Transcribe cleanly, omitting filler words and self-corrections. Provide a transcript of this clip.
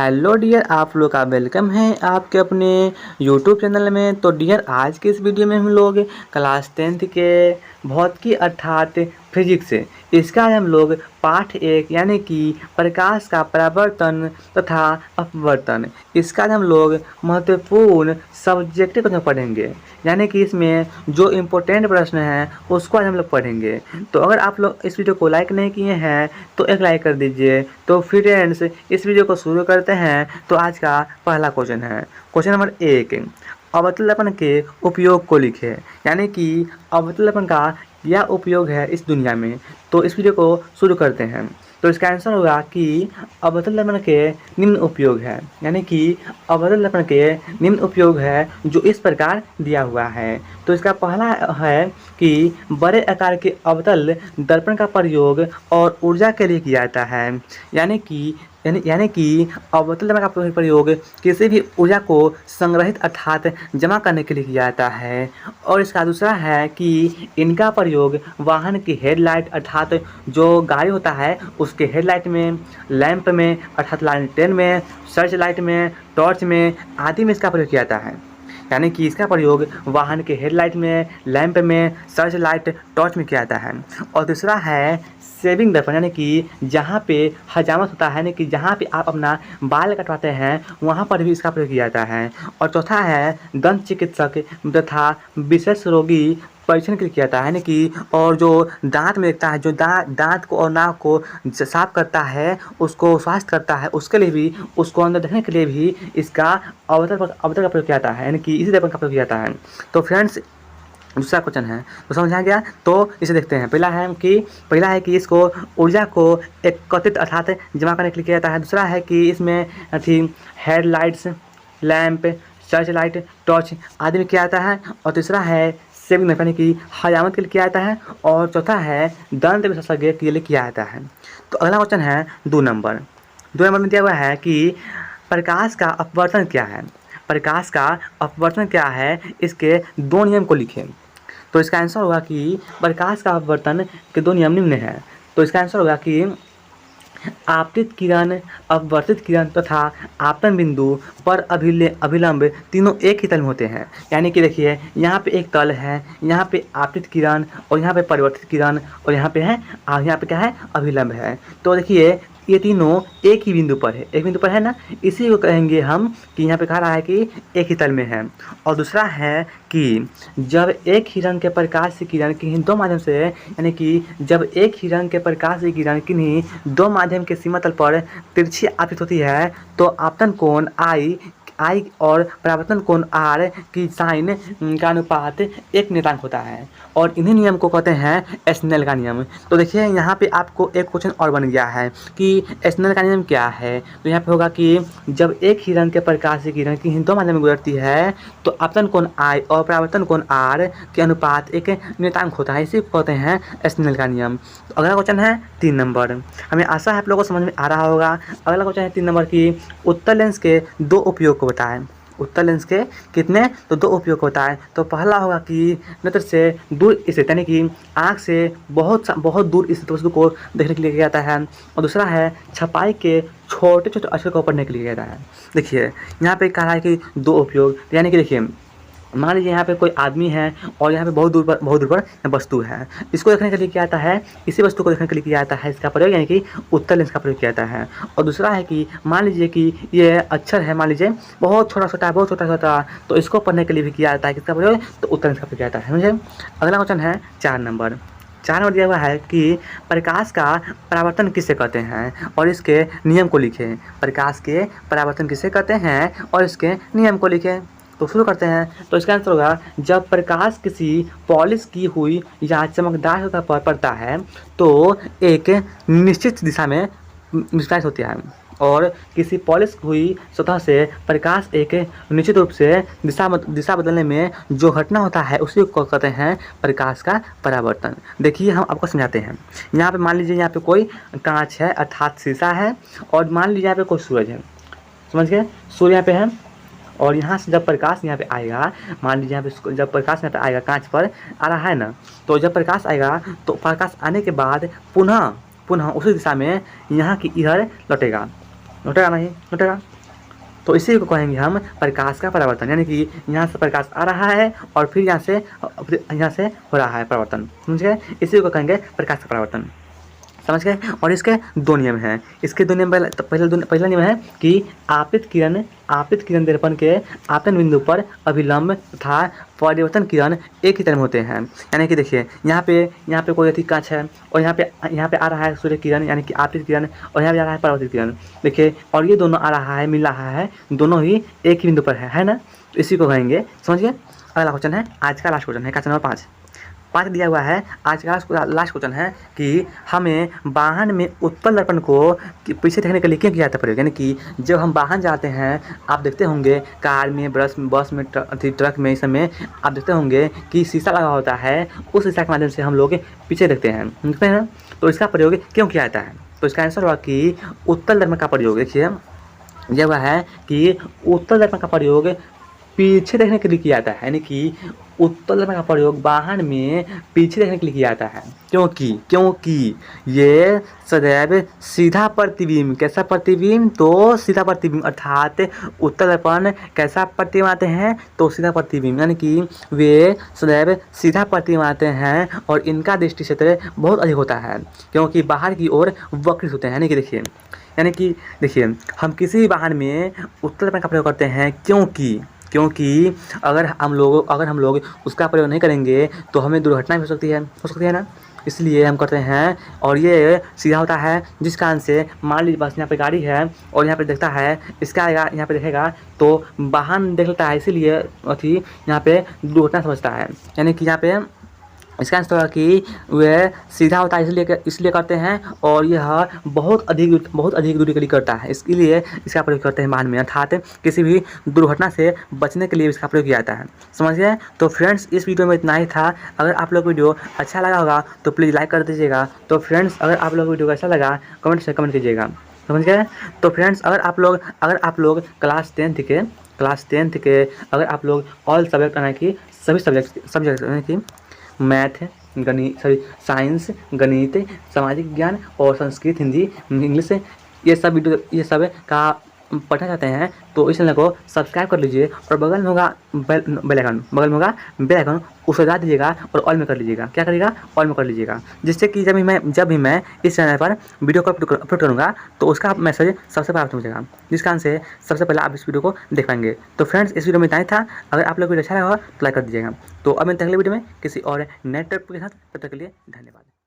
Hello dear, आप लोग का वेलकम है आपके अपने यूट्यूब चैनल में। तो डियर, आज के इस वीडियो में हम लोग क्लास 10th के भौतिकी अर्थात फिजिक्स इसका हम लोग पाठ 1 यानी कि प्रकाश का परावर्तन तथा अपवर्तन इसका हम लोग महत्वपूर्ण सब्जेक्ट को पढ़ेंगे। यानी कि इसमें जो इम्पोर्टेंट प्रश्न हैं उसको आज हम लोग पढ़ेंगे। तो अगर आप लोग इस वीडियो को लाइक नहीं किए हैं तो एक लाइक कर दीजिए। तो फ्रेंड्स, इस वीडियो को शुरू करते हैं। तो आज का पहला क्वेश्चन है क्वेश्चन नंबर 1, अवतलदर्पण के उपयोग को लिखें। यानी कि अवतलदर्पण का क्या उपयोग है इस दुनिया में। तो इस वीडियो को शुरू करते हैं। तो इसका आंसर होगा कि अवतलदर्पण के निम्न उपयोग है। यानी कि अवतलदर्पण के निम्न उपयोग है जो इस प्रकार दिया हुआ है। तो इसका पहला है कि बड़े आकार के अवतल दर्पण का प्रयोग और ऊर्जा के लिए किया जाता है। यानी कि अवतल दर्पण का प्रयोग किसी भी ऊर्जा को संग्रहित अर्थात जमा करने के लिए किया जाता है। और इसका दूसरा है कि इनका प्रयोग वाहन की हेडलाइट अर्थात जो गाड़ी होता है उसके हेडलाइट में, लैंप में अर्थात लालटेन में, सर्च लाइट में, टॉर्च में आदि में इसका प्रयोग किया जाता है। यानी कि इसका प्रयोग वाहन के हेडलाइट में, लैंप में, सर्च लाइट, टॉर्च में किया जाता है। और दूसरा है शेविंग दर्पण, यानी कि जहाँ पे हजामत होता है, यानी कि जहाँ पे आप अपना बाल कटवाते हैं वहाँ पर भी इसका प्रयोग किया जाता है। और चौथा है दंत चिकित्सक तथा विशेष रोगी परीक्षण के लिए किया जाता है। यानी कि और जो दांत में देखता है, जो दांत को और नाक को साफ करता है, उसको स्वास्थ्य करता है, उसके लिए भी, उसको अंदर देखने के लिए भी इसका अवतल का प्रयोग किया जाता है। यानी कि इसी दर्पण का प्रयोग किया जाता है। तो फ्रेंड्स, दूसरा क्वेश्चन है तो समझ आ गया। तो इसे देखते हैं। पहला है कि इसको ऊर्जा को एकत्रित अर्थात जमा करने के लिए किया जाता है। दूसरा है कि इसमें headlights, lamp, search light, torch आदि में किया जाता है। और तीसरा है सेविंग दर्पण, यानी कि हजामत के लिए किया जाता है। और चौथा है दंत विशेषज्ञ के लिए किया जाता है। तो अगला क्वेश्चन है 2 नंबर में दिया हुआ है कि प्रकाश का अपवर्तन क्या है। प्रकाश का अपवर्तन क्या है, इसके 2 नियम को लिखें। तो इसका आंसर होगा कि प्रकाश का अपवर्तन के 2 नियम निम्न हैं। तो इसका आंसर होगा कि आपतित किरण, अपवर्तित किरण तथा आपतन बिंदु पर अभिलंब तीनों एक ही तल में होते हैं। यानी कि देखिए, यहाँ पे एक तल है, यहाँ पे आपतित किरण और यहाँ पे परिवर्तित किरण और यहाँ पे क्या है, अभिलंब है। तो देखिए ये तीनों एक ही बिंदु पर है ना। इसी को कहेंगे हम कि यहाँ पे कहा रहा है कि एक ही तल में है। और दूसरा है कि जब एक ही रंग के प्रकाश से किरण किन्हीं 2 माध्यम से, यानी कि जब एक ही रंग के प्रकाश से किरण किन्हीं 2 माध्यम के सीमा तल पर तिरछी आपतित होती है तो आपतन कोण I और परावर्तन कोण R की साइन का अनुपात 1 नियतांक होता है। और इन्हीं नियम को कहते हैं स्नेल का नियम। तो देखिए यहाँ पे आपको एक क्वेश्चन और बन गया है कि स्नेल का नियम क्या है। तो यहाँ पे होगा कि जब एक ही रंग के प्रकाश की किरण की 2 माध्यम में गुजरती है तो आपतन कोण I और परावर्तन कोण R के अनुपात 1 नियतांक होता है। इसी को कहते हैं स्नेल का नियम। तो अगला क्वेश्चन है 3 नंबर। हमें आशा है आप लोगों को समझ में आ रहा होगा। अगला क्वेश्चन है 3 नंबर की उत्तल लेंस के 2 उपयोग को बताएं। उत्तल लेंस के कितने, तो 2 उपयोग होता है। तो पहला होगा कि नेत्र से दूर स्थित, यानी कि आँख से बहुत दूर स्थित वस्तु को देखने के लिए किया जाता है। और दूसरा है छपाई के छोटे छोटे अक्षर को पढ़ने के लिए किया जाता है। देखिए यहाँ पे कहा है कि 2 उपयोग, यानी कि देखिए मान लीजिए यहाँ पे कोई आदमी है और यहाँ पे बहुत दूर पर वस्तु है। इसको देखने के लिए क्या आता है, इसी वस्तु को देखने के लिए किया जाता है इसका प्रयोग, यानी कि उत्तल लेंस का प्रयोग किया जाता है। और दूसरा है कि मान लीजिए कि ये अक्षर है, मान लीजिए बहुत छोटा छोटा, तो इसको पढ़ने के लिए भी किया जाता है किसका प्रयोग, तो उत्तल लेंस का प्रयोग किया जाता है। समझे। अगला क्वेश्चन है 4 नंबर दिया हुआ है कि प्रकाश का परावर्तन किसे कहते हैं और इसके नियम को लिखें। प्रकाश के परावर्तन किसे कहते हैं और इसके नियम को लिखें। तो शुरू करते हैं। तो इसका आंसर होगा जब प्रकाश किसी पॉलिश की हुई या चमकदार सतह पर पड़ता है तो एक निश्चित दिशा में विस्तारित होती है। और किसी पॉलिश हुई सतह से प्रकाश एक निश्चित रूप से दिशा बदलने में जो घटना होता है उसी को कहते हैं प्रकाश का परावर्तन। देखिए हम आपको समझाते हैं। यहाँ पे मान लीजिए यहाँ पे कोई कांच है अर्थात शीशा है, और मान लीजिए यहाँ पे कोई सूरज है। समझ गए, सूर्य यहाँ पे है और यहाँ से जब प्रकाश यहाँ पे आएगा, मान लीजिए यहाँ पे जब प्रकाश यहाँ पे आएगा, कांच पर आ रहा है ना, तो जब प्रकाश आएगा तो प्रकाश आने के बाद पुनः उसी दिशा में यहाँ की इधर लौटेगा। लौटेगा नहीं, लौटेगा। तो इसी को कहेंगे हम प्रकाश का परावर्तन, यानी कि यहाँ से प्रकाश आ रहा है और फिर यहाँ से हो रहा है परावर्तन, समझ गए। इसी को कहेंगे प्रकाश का परावर्तन, समझ गए। और इसके दो नियम हैं। इसके दो नियम, पहला नियम है कि आपतित किरण दर्पण के आपतन बिंदु पर अभिलंब तथा परिवर्तन किरण एक ही तरह में होते हैं। यानी कि देखिए यहाँ पे कोई अति कांच है और यहाँ पे आ रहा है सूर्य किरण यानी कि आपतित किरण, और यहाँ पे आ रहा है परावर्तित किरण, देखिए, और ये दोनों आ रहा है, मिल रहा है, दोनों ही एक ही बिंदु पर है ना। तो इसी को कहेंगे, समझिए। अगला क्वेश्चन है, आज का लास्ट क्वेश्चन है, क्वेश्चन नंबर 5 दिया हुआ है। आज का लास्ट क्वेश्चन है कि हमें वाहन में उत्तल दर्पण को पीछे देखने के लिए क्यों किया जाता है प्रयोग। यानी कि जब हम वाहन जाते हैं, आप देखते होंगे कार में, बस में, ट्रक में, इस समय आप देखते होंगे कि शीशा लगा होता है, उस शीशा के माध्यम से हम लोग पीछे देखते हैं ना। तो इसका प्रयोग क्यों किया जाता है? तो इसका आंसर हुआ कि उत्तल दर्पण का प्रयोग, देखिए यह वह है कि उत्तल दर्पण का प्रयोग पीछे देखने के लिए किया जाता है। यानी कि उत्तल दर्पण का प्रयोग वाहन में पीछे देखने के लिए किया जाता है, क्योंकि ये सदैव सीधा प्रतिबिंब, कैसा प्रतिबिंब? तो सीधा प्रतिबिंब, अर्थात उत्तल दर्पण कैसा प्रतिबिंब आते हैं? तो सीधा प्रतिबिंब, यानी कि वे सदैव सीधा प्रतिबिंब आते हैं और इनका दृष्टि क्षेत्र बहुत अधिक होता है, क्योंकि बाहर की ओर वक्रित होते हैं। यानी कि देखिए हम किसी भी वाहन में उत्तल दर्पण का प्रयोग करते हैं क्योंकि अगर हम लोग उसका प्रयोग नहीं करेंगे तो हमें दुर्घटना भी हो सकती है ना। इसलिए हम करते हैं, और ये सीधा होता है, जिस कारण से मान लीजिए बस यहाँ पे गाड़ी है और यहाँ पे देखता है, इसका आएगा, यहाँ पे देखेगा तो वाहन देख लेता है, इसीलिए अथी यहाँ पे दुर्घटना समझता है। यानी कि यहाँ पे इसका आंसर होगा कि वह सीधा होता है, इसलिए करते हैं, और यह बहुत अधिक दूरी के लिए करता है, इसलिए इसका प्रयोग करते हैं वाहन में, अर्थात किसी भी दुर्घटना से बचने के लिए इसका प्रयोग किया जाता है, समझ गए। तो फ्रेंड्स, इस वीडियो में इतना ही था। अगर आप लोग वीडियो अच्छा लगा होगा तो प्लीज़ लाइक कर दीजिएगा। तो फ्रेंड्स, अगर आप लोग वीडियो कैसा लगा कमेंट कीजिएगा, समझ गए। तो फ्रेंड्स, अगर आप लोग क्लास टेंथ के अगर आप लोग ऑल सब्जेक्ट यानी कि सभी सब्जेक्ट यानी कि मैथ, साइंस, गणित, सामाजिक ज्ञान और संस्कृत, हिंदी, इंग्लिश, ये सब का पढ़ना चाहते हैं तो इस चैनल को सब्सक्राइब कर लीजिए और बगल में होगा बेल आइकन, उसे दबा दीजिएगा और ऑल में कर लीजिएगा। क्या करिएगा? ऑल में कर लीजिएगा, जिससे कि जब भी मैं इस चैनल पर वीडियो को अपलोड करूँगा तो उसका मैसेज सबसे पहले पहुँचेगा, जिस कारण से सबसे पहले आप इस वीडियो को देख पाएंगे। तो फ्रेंड्स, इस वीडियो में इतना ही था। अगर आप लोग वीडियो अच्छा लगा तो लाइक कर दीजिएगा। तो अब मैं अगले वीडियो में किसी और नए टॉपिक के साथ, तब तक के लिए धन्यवाद।